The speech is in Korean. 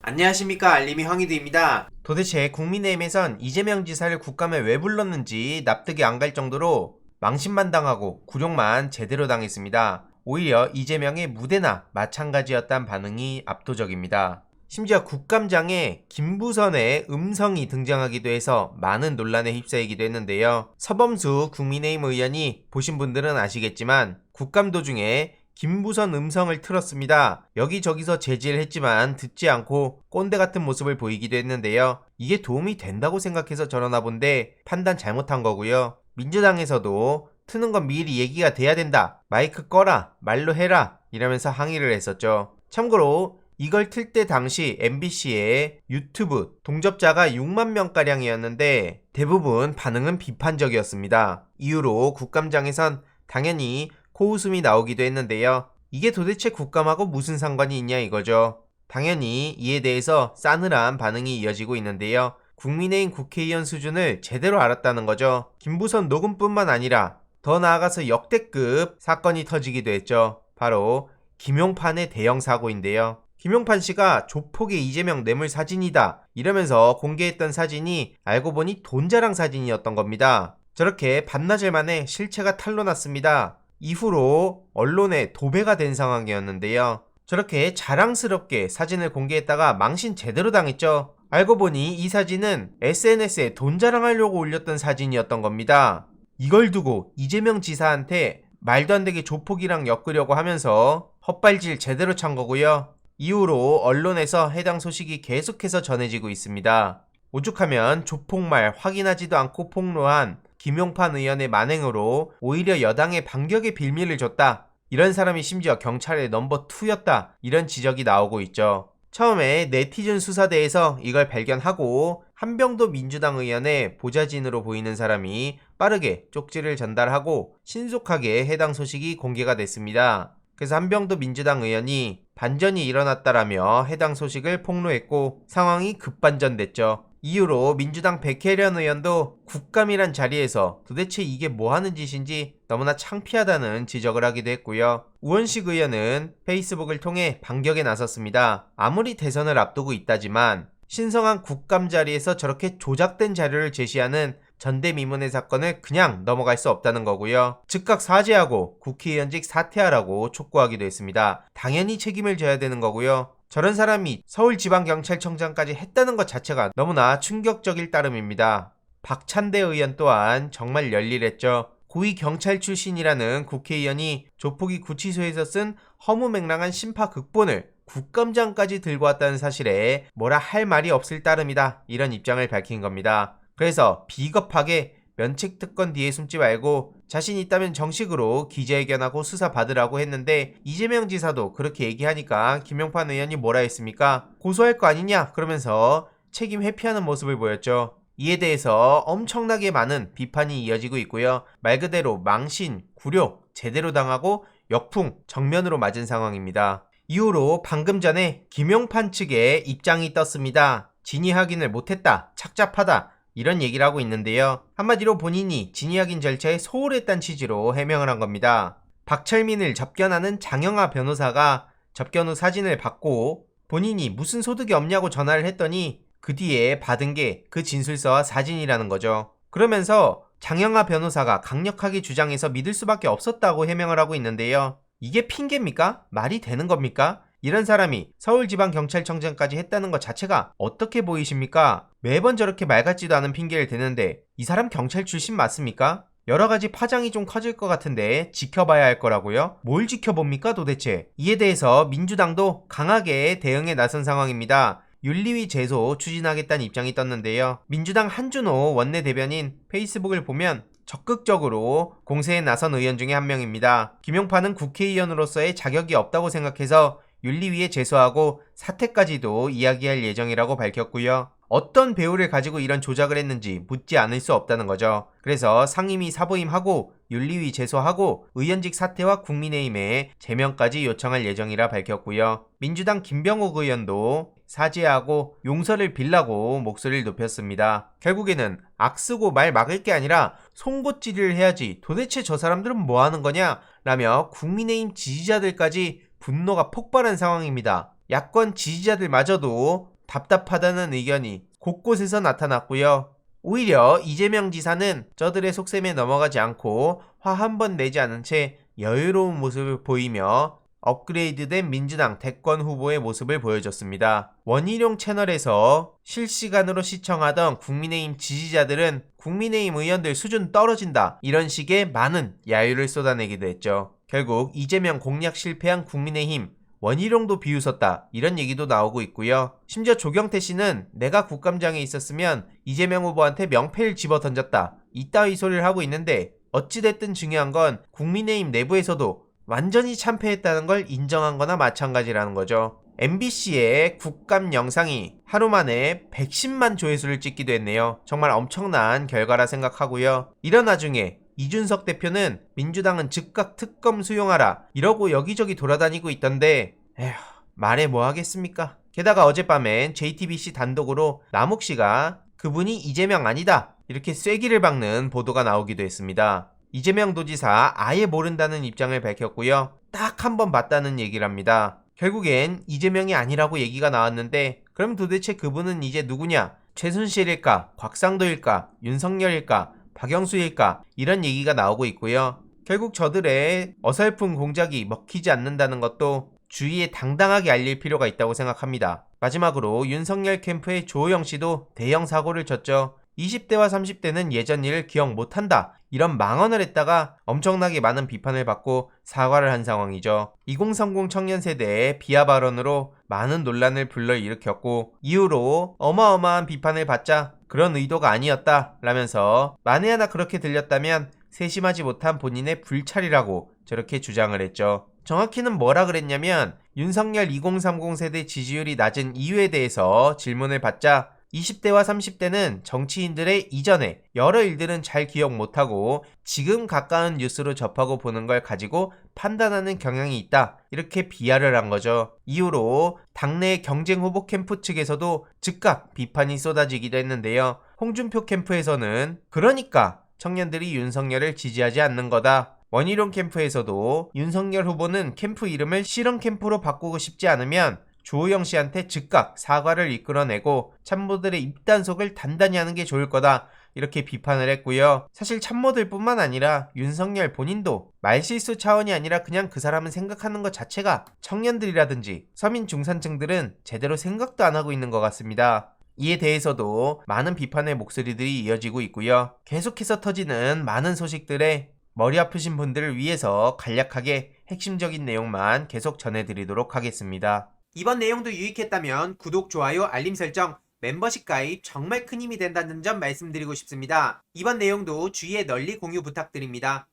안녕하십니까, 알림이 황희두입니다. 도대체 국민의힘에선 이재명 지사를 국감에 왜 불렀는지 납득이 안 갈 정도로 망신만 당하고 굴욕만 제대로 당했습니다. 오히려 이재명의 무대나 마찬가지였단 반응이 압도적입니다. 심지어 국감장에 김부선의 음성이 등장하기도 해서 많은 논란에 휩싸이기도 했는데요. 서범수 국민의힘 의원이 보신 분들은 아시겠지만 국감 도중에 김부선 음성을 틀었습니다. 여기저기서 제지를 했지만 듣지 않고 꼰대 같은 모습을 보이기도 했는데요. 이게 도움이 된다고 생각해서 저러나 본데 판단 잘못한 거고요. 민주당에서도 트는 건 미리 얘기가 돼야 된다. 마이크 꺼라. 말로 해라. 이러면서 항의를 했었죠. 참고로 이걸 틀 때 당시 MBC의 유튜브 동접자가 6만 명가량이었는데 대부분 반응은 비판적이었습니다. 이후로 국감장에선 당연히 코웃음이 나오기도 했는데요. 이게 도대체 국감하고 무슨 상관이 있냐 이거죠. 당연히 이에 대해서 싸늘한 반응이 이어지고 있는데요. 국민의힘 국회의원 수준을 제대로 알았다는 거죠. 김부선 녹음뿐만 아니라 더 나아가서 역대급 사건이 터지기도 했죠. 바로 김용판의 대형 사고인데요. 김용판 씨가 조폭의 이재명 뇌물 사진이다 이러면서 공개했던 사진이 알고 보니 돈자랑 사진이었던 겁니다. 저렇게 반나절 만에 실체가 탄로났습니다. 이후로 언론에 도배가 된 상황이었는데요. 저렇게 자랑스럽게 사진을 공개했다가 망신 제대로 당했죠. 알고 보니 이 사진은 SNS에 돈 자랑하려고 올렸던 사진이었던 겁니다. 이걸 두고 이재명 지사한테 말도 안 되게 조폭이랑 엮으려고 하면서 헛발질 제대로 찬 거고요. 이후로 언론에서 해당 소식이 계속해서 전해지고 있습니다. 오죽하면 조폭말 확인하지도 않고 폭로한 김용판 의원의 만행으로 오히려 여당에 반격의 빌미를 줬다. 이런 사람이 심지어 경찰의 넘버 2였다. 이런 지적이 나오고 있죠. 처음에 네티즌 수사대에서 이걸 발견하고 한병도 민주당 의원의 보좌진으로 보이는 사람이 빠르게 쪽지를 전달하고 신속하게 해당 소식이 공개가 됐습니다. 그래서 한병도 민주당 의원이 반전이 일어났다라며 해당 소식을 폭로했고 상황이 급반전됐죠. 이후로 민주당 백혜련 의원도 국감이란 자리에서 도대체 이게 뭐하는 짓인지 너무나 창피하다는 지적을 하기도 했고요. 우원식 의원은 페이스북을 통해 반격에 나섰습니다. 아무리 대선을 앞두고 있다지만 신성한 국감 자리에서 저렇게 조작된 자료를 제시하는 전대미문의 사건을 그냥 넘어갈 수 없다는 거고요. 즉각 사죄하고 국회의원직 사퇴하라고 촉구하기도 했습니다. 당연히 책임을 져야 되는 거고요. 저런 사람이 서울지방경찰청장까지 했다는 것 자체가 너무나 충격적일 따름입니다. 박찬대 의원 또한 정말 열일했죠. 고위 경찰 출신이라는 국회의원이 조폭이 구치소에서 쓴 허무맹랑한 심파 극본을 국감장까지 들고 왔다는 사실에 뭐라 할 말이 없을 따름이다. 이런 입장을 밝힌 겁니다. 그래서 비겁하게 면책특권 뒤에 숨지 말고 자신 있다면 정식으로 기자회견하고 수사 받으라고 했는데 이재명 지사도 그렇게 얘기하니까 김용판 의원이 뭐라 했습니까? 고소할 거 아니냐? 그러면서 책임 회피하는 모습을 보였죠. 이에 대해서 엄청나게 많은 비판이 이어지고 있고요. 말 그대로 망신, 굴욕, 제대로 당하고 역풍, 정면으로 맞은 상황입니다. 이후로 방금 전에 김용판 측의 입장이 떴습니다. 진위 확인을 못했다, 착잡하다 이런 얘기를 하고 있는데요. 한마디로 본인이 진위 확인 절차에 소홀했다는 취지로 해명을 한 겁니다. 박철민을 접견하는 장영하 변호사가 접견 후 사진을 받고 본인이 무슨 소득이 없냐고 전화를 했더니 그 뒤에 받은 게 그 진술서와 사진이라는 거죠. 그러면서 장영하 변호사가 강력하게 주장해서 믿을 수밖에 없었다고 해명을 하고 있는데요. 이게 핑계입니까? 말이 되는 겁니까? 이런 사람이 서울지방경찰청장까지 했다는 것 자체가 어떻게 보이십니까? 매번 저렇게 말 같지도 않은 핑계를 대는데 이 사람 경찰 출신 맞습니까? 여러가지 파장이 좀 커질 것 같은데 지켜봐야 할 거라고요? 뭘 지켜봅니까 도대체? 이에 대해서 민주당도 강하게 대응에 나선 상황입니다. 윤리위 제소 추진하겠다는 입장이 떴는데요. 민주당 한준호 원내대변인 페이스북을 보면 적극적으로 공세에 나선 의원 중에 한 명입니다. 김용판은 국회의원으로서의 자격이 없다고 생각해서 윤리위에 제소하고 사퇴까지도 이야기할 예정이라고 밝혔고요. 어떤 배우를 가지고 이런 조작을 했는지 묻지 않을 수 없다는 거죠. 그래서 상임위 사부임하고 윤리위 제소하고 의원직 사퇴와 국민의힘에 제명까지 요청할 예정이라 밝혔고요. 민주당 김병욱 의원도 사죄하고 용서를 빌라고 목소리를 높였습니다. 결국에는 악쓰고 말 막을 게 아니라 송곳질을 해야지 도대체 저 사람들은 뭐 하는 거냐? 라며 국민의힘 지지자들까지 분노가 폭발한 상황입니다. 야권 지지자들마저도 답답하다는 의견이 곳곳에서 나타났고요. 오히려 이재명 지사는 저들의 속셈에 넘어가지 않고 화 한 번 내지 않은 채 여유로운 모습을 보이며 업그레이드된 민주당 대권 후보의 모습을 보여줬습니다. 원희룡 채널에서 실시간으로 시청하던 국민의힘 지지자들은 국민의힘 의원들 수준 떨어진다 이런 식의 많은 야유를 쏟아내기도 했죠. 결국 이재명 공략 실패한 국민의힘 원희룡도 비웃었다 이런 얘기도 나오고 있고요. 심지어 조경태 씨는 내가 국감장에 있었으면 이재명 후보한테 명패를 집어 던졌다 이따위 소리를 하고 있는데 어찌됐든 중요한 건 국민의힘 내부에서도 완전히 참패했다는 걸 인정한 거나 마찬가지라는 거죠. MBC의 국감 영상이 하루 만에 110만 조회수를 찍기도 했네요. 정말 엄청난 결과라 생각하고요. 이런 와중에 이준석 대표는 민주당은 즉각 특검 수용하라 이러고 여기저기 돌아다니고 있던데 에휴 말해 뭐 하겠습니까. 게다가 어젯밤엔 JTBC 단독으로 남욱 씨가 그분이 이재명 아니다 이렇게 쐐기를 박는 보도가 나오기도 했습니다. 이재명 도지사 아예 모른다는 입장을 밝혔고요. 딱 한 번 봤다는 얘기를 합니다. 결국엔 이재명이 아니라고 얘기가 나왔는데 그럼 도대체 그분은 이제 누구냐? 최순실일까? 곽상도일까? 윤석열일까? 박영수일까? 이런 얘기가 나오고 있고요. 결국 저들의 어설픈 공작이 먹히지 않는다는 것도 주위에 당당하게 알릴 필요가 있다고 생각합니다. 마지막으로 윤석열 캠프의 조호영 씨도 대형 사고를 쳤죠. 20대와 30대는 예전 일을 기억 못한다 이런 망언을 했다가 엄청나게 많은 비판을 받고 사과를 한 상황이죠. 2030 청년 세대의 비하 발언으로 많은 논란을 불러일으켰고 이후로 어마어마한 비판을 받자 그런 의도가 아니었다 라면서 만에 하나 그렇게 들렸다면 세심하지 못한 본인의 불찰이라고 저렇게 주장을 했죠. 정확히는 뭐라 그랬냐면 윤석열 2030 세대 지지율이 낮은 이유에 대해서 질문을 받자 20대와 30대는 정치인들의 이전에 여러 일들은 잘 기억 못하고 지금 가까운 뉴스로 접하고 보는 걸 가지고 판단하는 경향이 있다 이렇게 비하를 한 거죠. 이후로 당내 경쟁 후보 캠프 측에서도 즉각 비판이 쏟아지기도 했는데요. 홍준표 캠프에서는 그러니까 청년들이 윤석열을 지지하지 않는 거다. 원희룡 캠프에서도 윤석열 후보는 캠프 이름을 실험 캠프로 바꾸고 싶지 않으면 조호영 씨한테 즉각 사과를 이끌어내고 참모들의 입단속을 단단히 하는 게 좋을 거다 이렇게 비판을 했고요. 사실 참모들 뿐만 아니라 윤석열 본인도 말실수 차원이 아니라 그냥 그 사람은 생각하는 것 자체가 청년들이라든지 서민 중산층들은 제대로 생각도 안 하고 있는 것 같습니다. 이에 대해서도 많은 비판의 목소리들이 이어지고 있고요. 계속해서 터지는 많은 소식들에 머리 아프신 분들을 위해서 간략하게 핵심적인 내용만 계속 전해드리도록 하겠습니다. 이번 내용도 유익했다면 구독, 좋아요, 알림 설정, 멤버십 가입 정말 큰 힘이 된다는 점 말씀드리고 싶습니다. 이번 내용도 주위에 널리 공유 부탁드립니다.